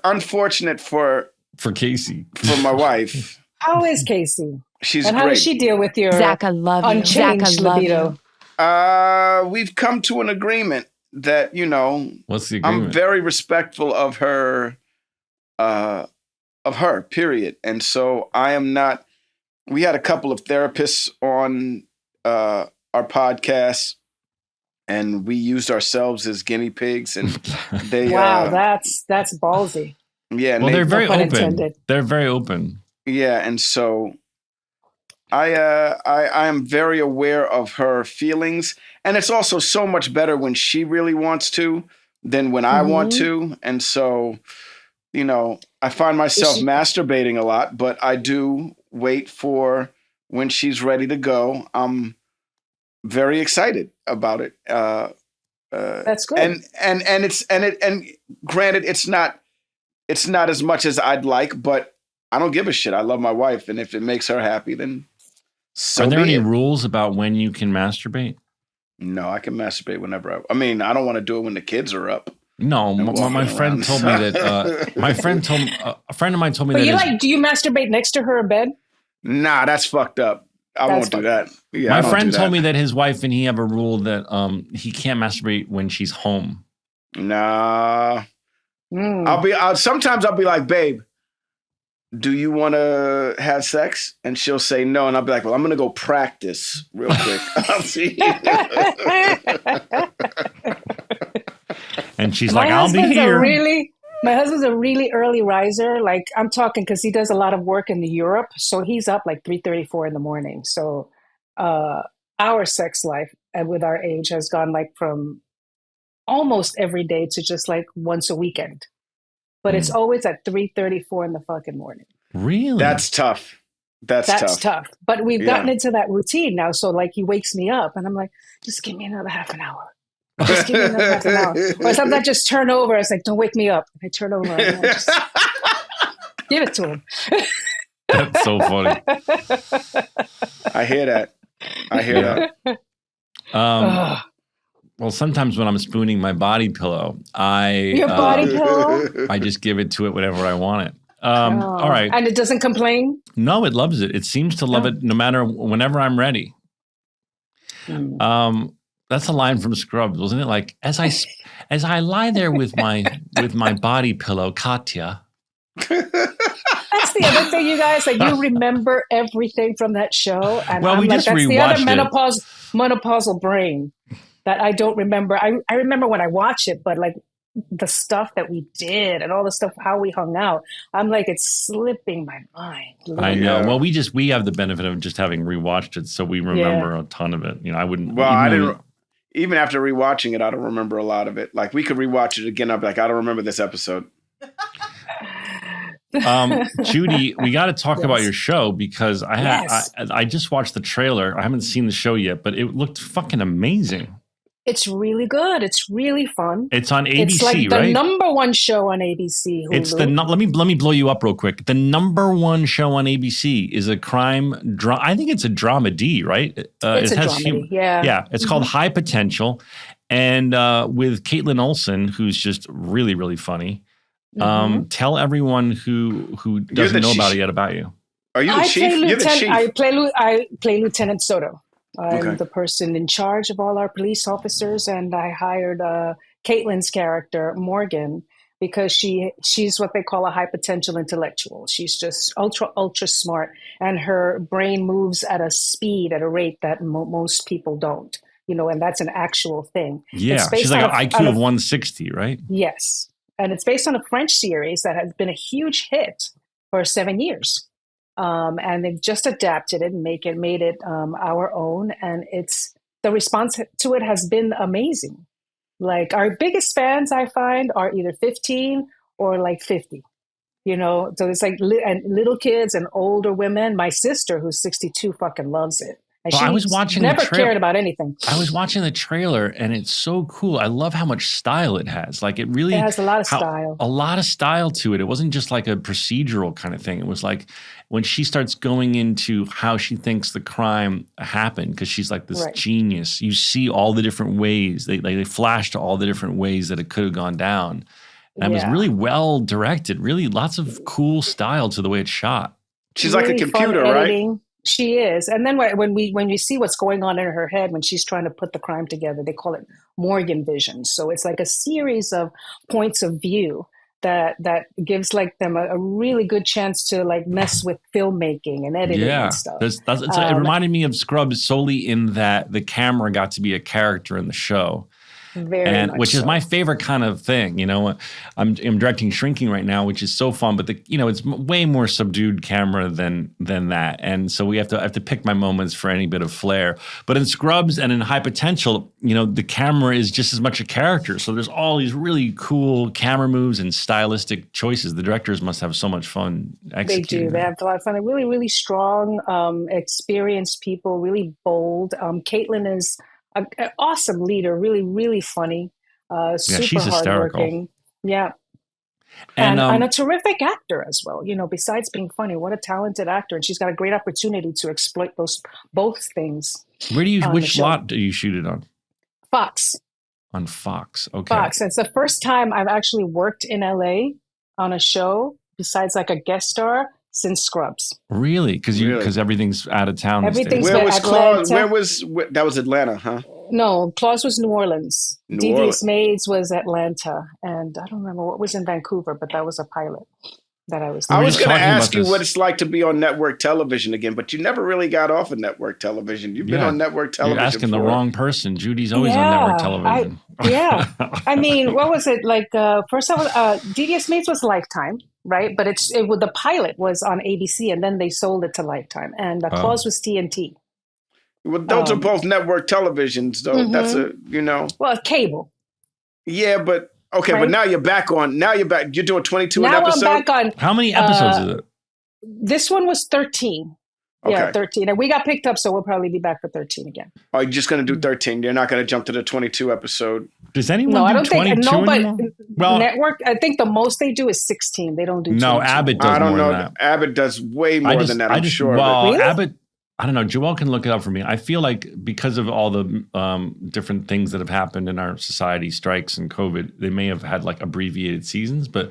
unfortunate for Casey, for my wife. How is Casey? She's and how great. does she deal with your Zach, I love you. unchanged libido? We've come to an agreement that, you know, what's the agreement? I'm very respectful of her, period. And so I am not, we had a couple of therapists on our podcast, and we used ourselves as guinea pigs, and they wow, that's ballsy. Yeah. Well, they're very open. Intended. They're very open. Yeah, and so I am very aware of her feelings, and it's also so much better when she really wants to than when I want to, and so, you know, I find myself masturbating a lot, but I do wait for when she's ready to go. I'm very excited about it. That's good. And granted, it's not as much as I'd like, but I don't give a shit. I love my wife, and if it makes her happy, then so Are there be any it. rules about when you can masturbate? No, I can masturbate whenever I mean, I don't want to do it when the kids are up. No, my friend told me that. My friend told a friend of mine told me but that. Do you masturbate next to her in bed? Nah, that's fucked up. I won't do that. Yeah, my friend told me that his wife and he have a rule that he can't masturbate when she's home. Nah. Sometimes I'll be like, babe, do you want to have sex? And she'll say no. And I'll be like, well, I'm going to go practice real quick. I'll see you. And she's like, I'll be here. My husband's a really early riser. Like, I'm talking because he does a lot of work in Europe. So he's up like 3:34 in the morning. So our sex life with our age has gone like from almost every day to just like once a weekend. But it's always at 3:34 in the fucking morning. Really? That's tough. That's tough. But we've gotten into that routine now. So like he wakes me up and I'm like, just give me another half an hour. Just give me another half an hour. Or sometimes I just turn over. It's like, don't wake me up. I turn over and I just give it to him. That's so funny. I hear that. Well, sometimes when I'm spooning my body pillow, Your body pillow? I just give it to it whenever I want it. All right. And it doesn't complain? No, it loves it. It seems to love it no matter whenever I'm ready. That's a line from Scrubs, wasn't it? Like as I lie there with my body pillow, Katya. That's the other thing, you guys. Like you remember everything from that show, and well, I'm we like, just that's the other rewatched menopausal brain that I don't remember. I remember when I watch it, but like the stuff that we did and all the stuff how we hung out, I'm like, it's slipping my mind. I know. Well, we have the benefit of just having rewatched it, so we remember a ton of it. You know, I wouldn't. Well, I didn't. Even after rewatching it, I don't remember a lot of it. Like we could rewatch it again. I'd be like, I don't remember this episode. Judy, we got to talk about your show because I just watched the trailer. I haven't seen the show yet, but it looked fucking amazing. It's really good. It's really fun. It's on ABC, it's like right? the number one show on ABC. Hulu. It's let me blow you up real quick. The number one show on ABC is a crime drama. I think it's a dramedy, right? It's a dramedy. Yeah. It's called High Potential, and with Caitlin Olsen, who's just really, really funny. Tell everyone who doesn't know about it yet about you. Are you the chief? You're the chief. I play Lieutenant Soto. I'm the person in charge of all our police officers, and I hired Caitlin's character, Morgan, because she's what they call a high potential intellectual. She's just ultra smart, and her brain moves at a rate that most people don't. You know, and that's an actual thing. Yeah, she's like an IQ of 160, right? Yes, and it's based on a French series that has been a huge hit for 7 years. And they've just adapted it and made it our own. And the response to it has been amazing. Like our biggest fans, I find, are either 15 or like 50. You know, so it's like and little kids and older women. My sister, who's 62, fucking loves it. And I was watching never cared about anything. I was watching the trailer, and it's so cool. I love how much style it has. Like it has a lot of style. A lot of style to it. It wasn't just like a procedural kind of thing. It was like when she starts going into how she thinks the crime happened, because she's like this genius. You see all the different ways. They flash to all the different ways that it could have gone down. And it was really well directed. Really, lots of cool style to the way it's shot. She's really like a computer, right? She is. And then when you see what's going on in her head when she's trying to put the crime together, they call it Morgan vision. So it's like a series of points of view that gives like them a really good chance to like mess with filmmaking and editing and stuff. It reminded me of Scrubs solely in that the camera got to be a character in the show. Which is my favorite kind of thing. You know, I'm directing Shrinking right now, which is so fun, but it's way more subdued camera than that. And so I have to pick my moments for any bit of flair. But in Scrubs and in High Potential, you know, the camera is just as much a character. So there's all these really cool camera moves and stylistic choices. The directors must have so much fun executing. They do. They have a lot of fun. They're really, really strong, experienced people, really bold. Caitlin is an awesome leader, really, really funny, super hardworking. Yeah. And a terrific actor as well. You know, besides being funny, what a talented actor. And she's got a great opportunity to exploit both things. Which lot do you shoot it on? Fox. On Fox. Okay. Fox. It's the first time I've actually worked in LA on a show besides like a guest star since Scrubs. Really? Because everything's out of town. Where was Claus? That was Atlanta, huh? No, Claus was New Orleans. Devious Maids was Atlanta. And I don't remember what was in Vancouver, but that was a pilot that I was doing. I was going to ask you what it's like to be on network television again, but you never really got off of network television. You've been on network television. You're asking the wrong person. Judy's always on network television. I mean, what was it? Like, first I was, Devious Maids was Lifetime. Right, but the pilot was on ABC, and then they sold it to Lifetime, and the Claus was TNT. Well, those are both network televisions, though. Mm-hmm. That's well, cable. Yeah, but okay, right? But now you're back. You're doing 22 now an episode. I'm back on. How many episodes is it? This one was 13. Okay. Yeah, 13. And we got picked up, so we'll probably be back for 13 again. Oh, you're just going to do 13. You're not going to jump to the 22 episode. Does anyone do 22 anymore? Well, network, I think the most they do is 16. They don't do 22. No, Abbott does more than that. Abbott does way more than that, I'm sure. Well, really? Abbott, I don't know. Joelle can look it up for me. I feel like because of all the different things that have happened in our society, strikes and COVID, they may have had like abbreviated seasons, but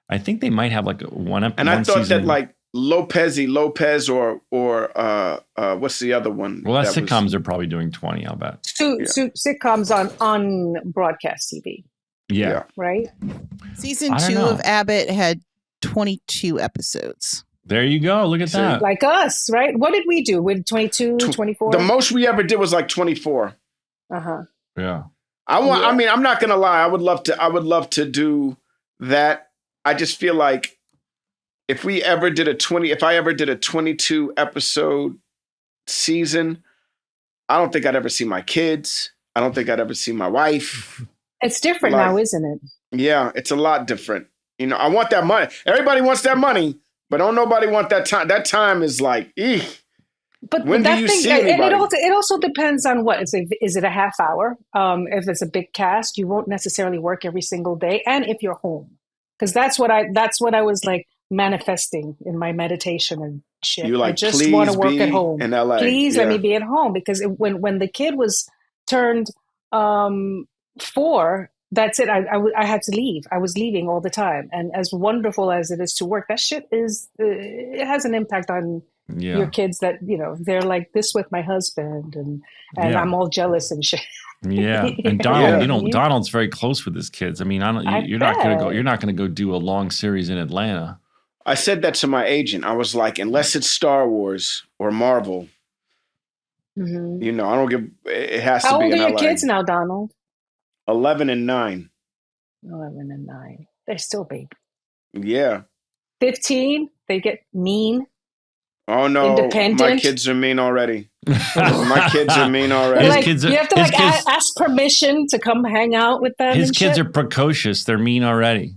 I think they might have like one episode. And I thought that like Lopez or what's the other one? Well, that's sitcoms are probably doing 20, I'll bet. Sitcoms on broadcast TV. Yeah. Right? Season 2 of Abbott had 22 episodes. There you go. Look at that. Like us, right? What did we do with 22, 24? The most we ever did was like 24. Uh-huh. Yeah. I mean, I'm not going to lie. I would love to do that. I just feel like if I ever did a 22 episode season, I don't think I'd ever see my kids. I don't think I'd ever see my wife. It's different now, isn't it? Yeah, it's a lot different. You know, I want that money. Everybody wants that money, but don't nobody want that time. That time is like, eek. But when do you see anybody? It also depends on what. Is it a half hour? If it's a big cast, you won't necessarily work every single day. And if you're home, because that's what I was like manifesting in my meditation and shit. You're like, I just want to work at home. In LA. Please let me be at home, because when the kid was turned 4, that's it. I had to leave. I was leaving all the time. And as wonderful as it is to work, that shit it has an impact on your kids that, you know, they're like this with my husband and I'm all jealous and shit. Yeah. And Donald, Donald's very close with his kids. I mean, you're not going to go do a long series in Atlanta. I said that to my agent. I was like, unless it's Star Wars or Marvel, you know, I don't give, it has to be in LA. How old are your kids now, Donald? 11 and 9. 11 and 9. They're still baby. Yeah. 15, they get mean. Oh no, my kids are mean already. My kids are mean already. Like, you have to ask permission to come hang out with them. His kids are precocious. They're mean already.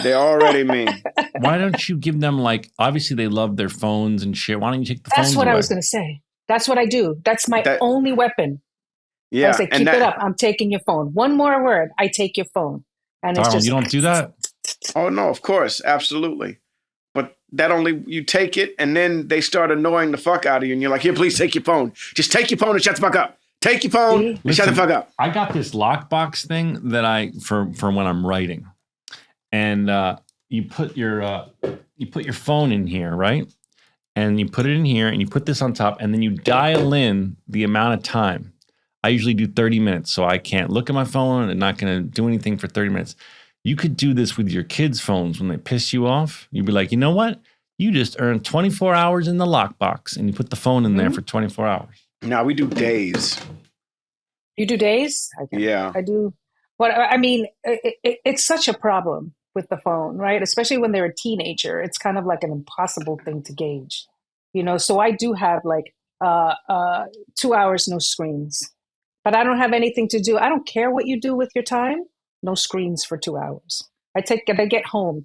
They're already mean. Why don't you give them, like, obviously they love their phones and shit. Why don't you take the phones That's what away? I was going to say. That's what I do. That's my only weapon. Yeah. I say, keep it up. I'm taking your phone. One more word. I take your phone. And it's just, you don't do that? Oh no, of course. Absolutely. But that only, you take it and then they start annoying the fuck out of you and you're like, here, please take your phone. Just take your phone and shut the fuck up. Take your phone and shut the fuck up. I got this lockbox thing that for when I'm writing. And you put your phone in here, right? and you put it in here and you put this on top and then you dial in the amount of time. I usually do 30 minutes, so I can't look at my phone and not going to do anything for 30 minutes. You could do this with your kids' phones when they piss you off. You'd be like, you know what? You just earned 24 hours in the lockbox, and you put the phone in there for 24 hours. No, we do days. You do days? Yeah. I do. But I mean, it's such a problem with the phone, right? Especially when they're a teenager. It's kind of like an impossible thing to gauge, So I do have like 2 hours, no screens. But I don't have anything to do. I don't care what you do with your time. No screens for 2 hours. I get home,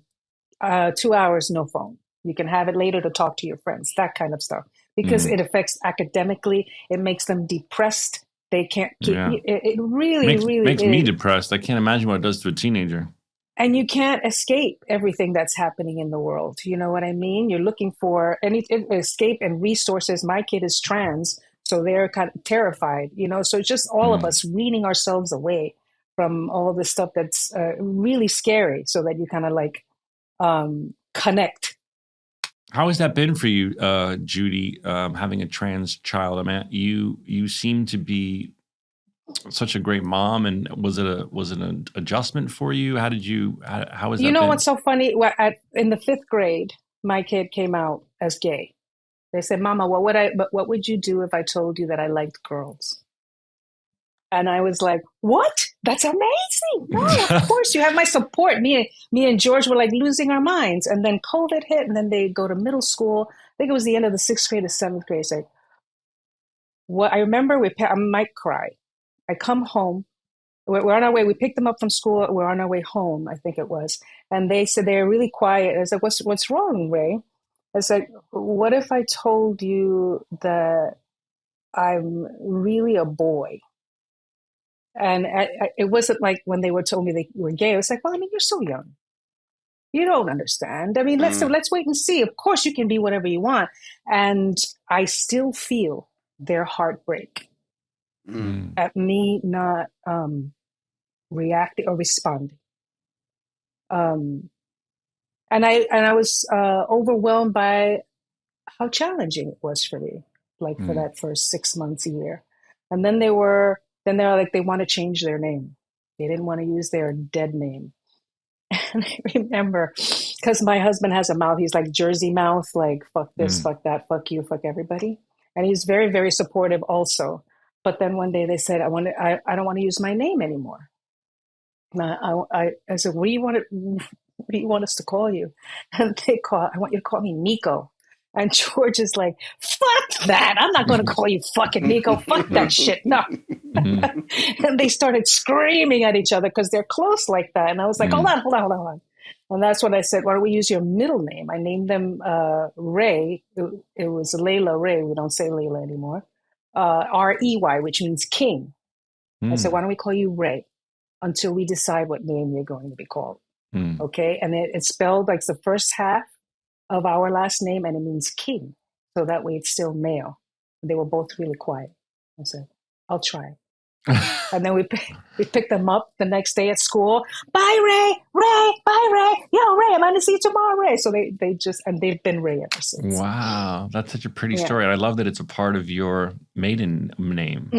2 hours, no phone. You can have it later to talk to your friends, that kind of stuff. Because it affects academically. It makes them depressed. They can't keep it really makes me depressed. I can't imagine what it does to a teenager. And you can't escape everything that's happening in the world. You know what I mean? You're looking for any escape and resources. My kid is trans. So they're kind of terrified, So it's just all of us weaning ourselves away from all this stuff that's really scary, so that you kind of like connect. How has that been for you, Judy, having a trans child? I mean, you seem to be such a great mom, and was it an adjustment for you? How was that? You know what's so funny? In the 5th grade, my kid came out as gay. They said, "Mama, what would you do if I told you that I liked girls?" And I was like, "What? That's amazing! No, of course you have my support." Me and George were like losing our minds, and then COVID hit, and then they go to middle school. I think it was the end of the 6th grade to 7th grade. It's like, what I remember, I might cry. I come home. We're on our way. We picked them up from school. We're on our way home, I think it was, and they said they were really quiet. I was like, "What's wrong, Ray?" I was like, "What if I told you that I'm really a boy?" And it wasn't like when they told me they were gay. I was like, "Well, I mean, you're so young. You don't understand. I mean, let's wait and see. Of course, you can be whatever you want." And I still feel their heartbreak at me not reacting or responding. And I was overwhelmed by how challenging it was for me, like for that first 6 months, a year. And then they're like, they want to change their name. They didn't want to use their dead name. And I remember, because my husband has a mouth, he's like Jersey mouth, like fuck this, fuck that, fuck you, fuck everybody. And he's very, very supportive also. But then one day they said, I don't want to use my name anymore. And I said, what do you want us to call you? And I want you to call me Nico. And George is like, fuck that. I'm not going to call you fucking Nico. Fuck that shit. No. And they started screaming at each other because they're close like that. And I was like, hold on. And that's when I said, why don't we use your middle name? I named them Ray. It was Layla Ray. We don't say Layla anymore. R-E-Y, which means king. I said, why don't we call you Ray until we decide what name you're going to be called? Okay. And it's spelled like the first half of our last name, and it means king. So that way it's still male. They were both really quiet. I said, I'll try. And then we picked them up the next day at school. Bye, Ray. Bye, Ray. Yo, Ray, I'm going to see you tomorrow, Ray. So they've been Ray ever since. Wow. That's such a pretty story. I love that it's a part of your maiden name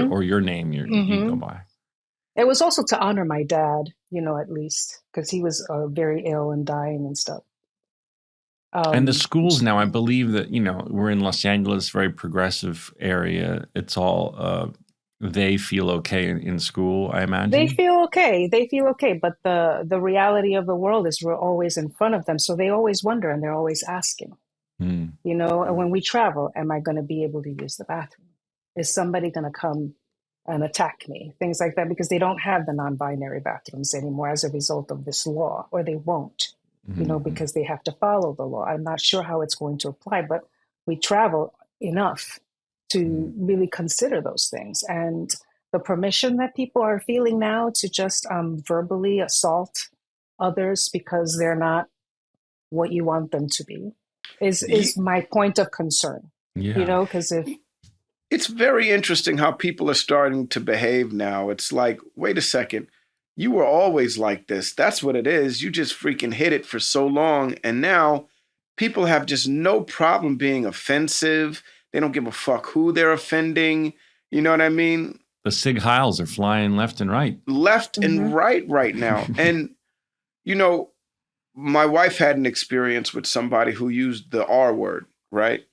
or your name you go by. It was also to honor my dad, at least, because he was very ill and dying and stuff. And the schools now, I believe that, we're in Los Angeles, very progressive area. It's all, they feel okay in school, I imagine. They feel okay. But the reality of the world is we're always in front of them. So they always wonder, and they're always asking, and when we travel, am I going to be able to use the bathroom? Is somebody going to come and attack me? Things like that, because they don't have the non-binary bathrooms anymore as a result of this law, or they won't. Because they have to follow the law. I'm not sure how it's going to apply, but we travel enough to really consider those things. And the permission that people are feeling now to just verbally assault others because they're not what you want them to be is my point of concern. Yeah. Because it's very interesting how people are starting to behave now. It's like, wait a second. You were always like this. That's what it is. You just freaking hid it for so long. And now people have just no problem being offensive. They don't give a fuck who they're offending. You know what I mean? The Sig Heils are flying left and right. Left and right now. And, you know, my wife had an experience with somebody who used the R word, right?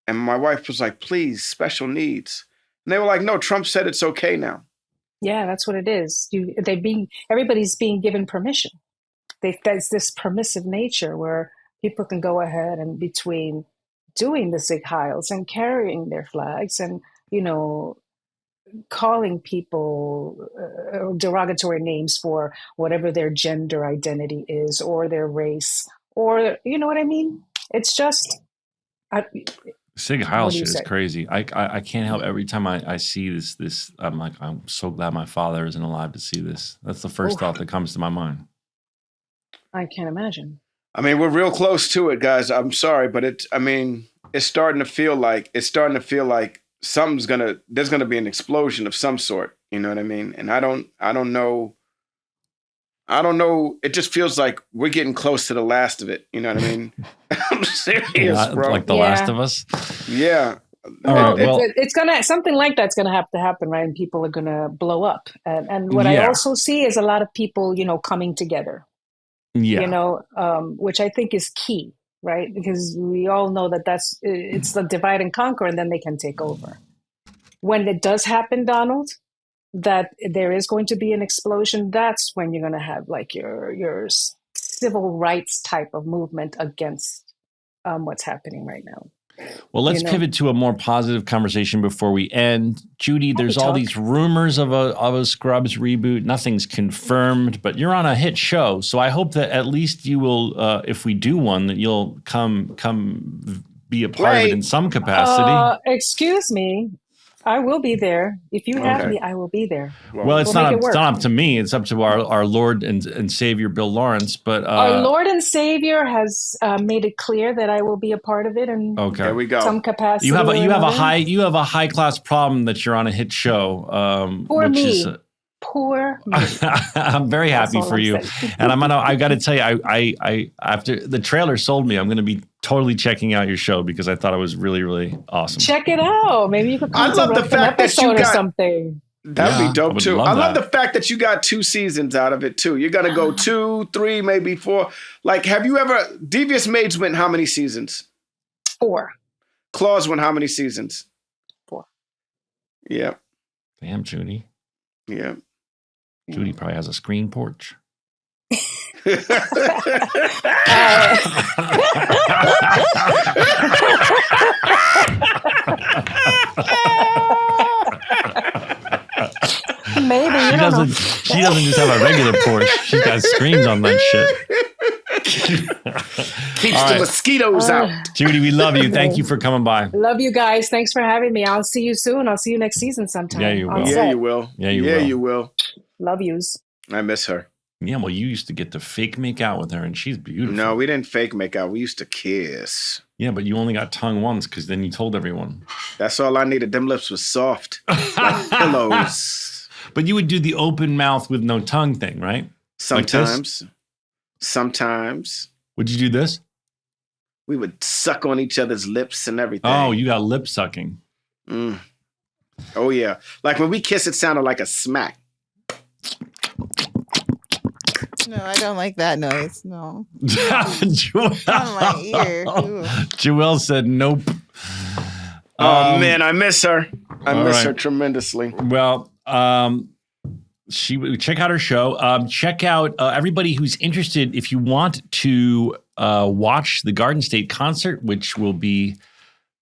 And my wife was like, please, special needs. And they were like, no, Trump said it's okay now. Yeah, that's what it is. Everybody's being given permission. There's this permissive nature where people can go ahead and between doing the Sig Heils and carrying their flags and, you know, calling people derogatory names for whatever their gender identity is or their race, or you know what I mean? It's just Sig Heil shit is crazy. I can't help every time I see this. I'm like, I'm so glad my father isn't alive to see this. That's the first thought that comes to my mind. I can't imagine. I mean, we're real close to it, guys. I'm sorry, but it's starting to feel like there's gonna be an explosion of some sort. You know what I mean? And I don't know. It just feels like we're getting close to the last of it. You know what I mean? I'm serious, bro. Like The Last of Us. Yeah. It's gonna something like that's gonna have to happen, right? And people are gonna blow up. And what I also see is a lot of people, you know, coming together. Yeah. You know, which I think is key, right? Because we all know it's the divide and conquer, and then they can take over. When it does happen, Donald, that there is going to be an explosion, that's when you're going to have like your civil rights type of movement against what's happening right now. Well, let's pivot to a more positive conversation before we end. Judy, there's all these rumors of a Scrubs reboot. Nothing's confirmed, but you're on a hit show. So I hope that at least you will, if we do one, that you'll come be a part of it in some capacity. Excuse me. I will be there. If you have me, I will be there. Well, it's not up to me. It's up to our Lord and Savior, Bill Lawrence. But our Lord and Savior has made it clear that I will be a part of it in there we go. some capacity. You have a high class problem that you're on a hit show. Poor me. Poor me. I'm very happy for you, and I got to tell you, I after the trailer sold me, I'm going to be totally checking out your show because I thought it was really, really awesome. Check it out. Maybe you could come I love the fact that you got something. That'd be dope too. I love the fact that you got 2 seasons out of it too. You're gonna go 2, 3, maybe 4. Like, have you ever? Devious Maids went how many seasons? 4. Claws went how many seasons? 4. Yeah. Damn, Judy. Yeah. Judy probably has a screen porch. Maybe she doesn't just have a regular porch. She's got screens on that shit. Keeps the mosquitoes out. Judy, we love you. Thank you for coming by. Love you guys. Thanks for having me. I'll see you soon. I'll see you next season sometime. Yeah, you will. Yeah, you will. Yeah, you will. Love yous. I miss her. Yeah, well, you used to get to fake make out with her, and she's beautiful. No, we didn't fake make out. We used to kiss. Yeah, but you only got tongue once because then you told everyone. That's all I needed. Them lips was soft, like pillows. But you would do the open mouth with no tongue thing, right? Sometimes. Like sometimes. Would you do this? We would suck on each other's lips and everything. Oh, you got lip sucking. Mm. Oh, yeah. Like when we kiss, it sounded like a smack. No, I don't like that noise. No. Joelle. On my ear. Joelle said nope. Oh, man, I miss her. I miss her tremendously. Well, check out her show. Check out everybody who's interested. If you want to watch the Garden State concert, which will be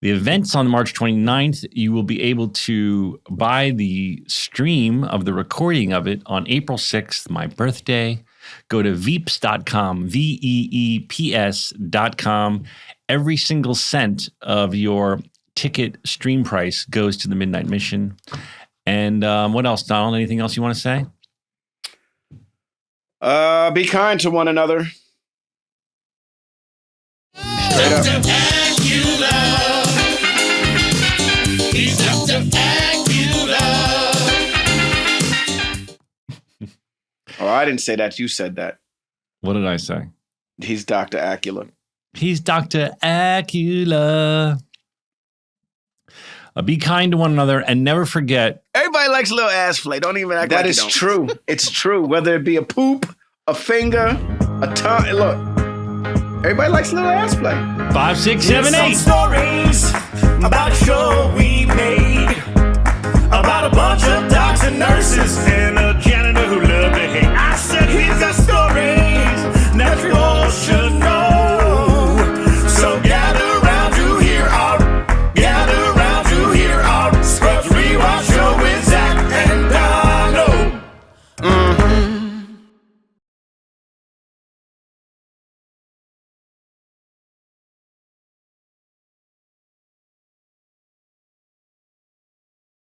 the events on March 29th, you will be able to buy the stream of the recording of it on April 6th, my birthday. Go to veeps.com, veeps.com. Every single cent of your ticket stream price goes to the Midnight Mission. And what else, Donald? Anything else you want to say? Be kind to one another. Straight up. He's Dr. Acula. Oh, I didn't say that. You said that. What did I say? He's Dr. Acula. He's Dr. Acula. Be kind to one another and never forget. Everybody likes a little ass play. Don't even act like that. That is true. It's true. Whether it be a poop, a finger, a tongue. Look, everybody likes a little ass play. 5, 6, 7, 8. Stories about a show we made about a bunch of docs and nurses and a janitor who loved to hate. I said he's got stories.